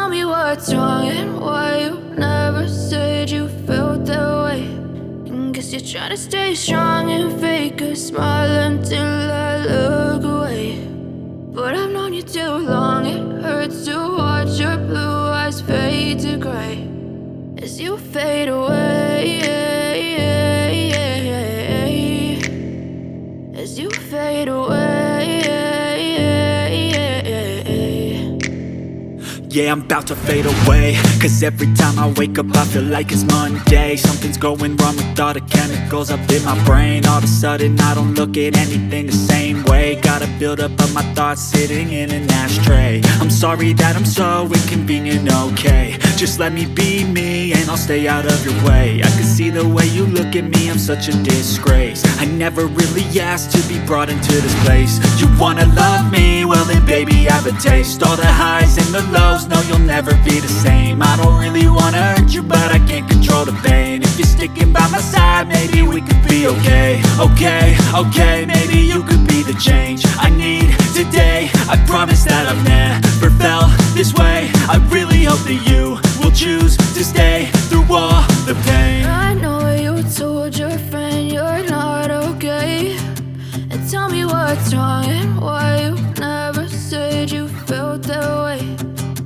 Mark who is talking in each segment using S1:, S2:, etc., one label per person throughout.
S1: tell me what's wrong and why you never said you felt that way. And guess you're trying to stay strong and fake a smile until I look away. But I've known you too long, it hurts to watch your blue eyes fade to gray as you fade away, as you fade away.
S2: Yeah, I'm about to fade away, cause every time I wake up I feel like it's Monday. Something's going wrong with all the chemicals up in my brain. All of a sudden I don't look at anything the same way. Gotta build up of my thoughts sitting in an ashtray. I'm sorry that I'm so inconvenient, okay. Just let me be me and I'll stay out of your way. I can see the way you look at me, I'm such a disgrace. I never really asked to be brought into this place. You wanna love me? Well then baby I have a taste. All the highs and the lows, no you'll never be the same. I don't really wanna hurt you but I can't control the pain. If you're sticking by my side maybe we could be okay. Okay, maybe you could be the change I need today. I promise that I've never felt this way. I really hope that you will choose to stay through all the pain.
S1: I know you told your friend you're not okay, and tell me what's wrong and why you never said you felt that way.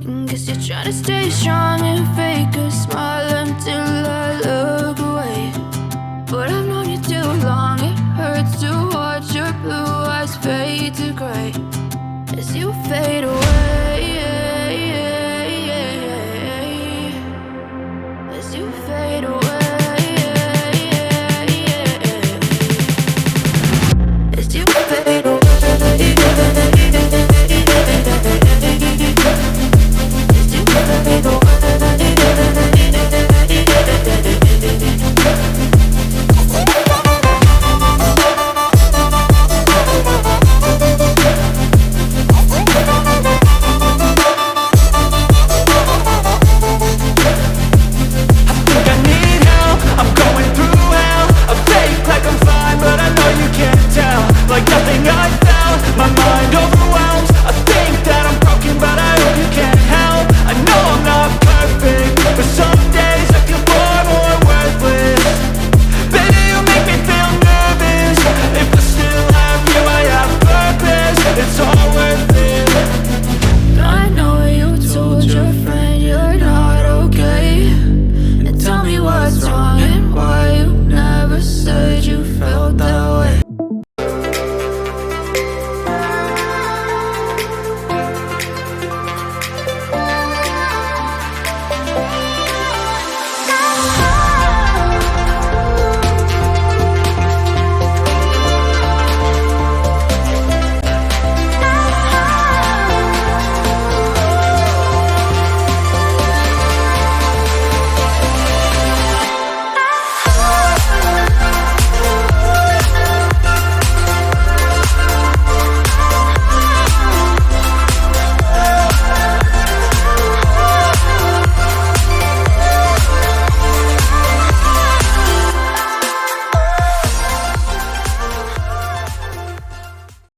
S1: And guess you're trying to stay strong and fake a smile until I look away. But I've known you too long, it hurts to watch your blue eyes fade to gray as you fade away.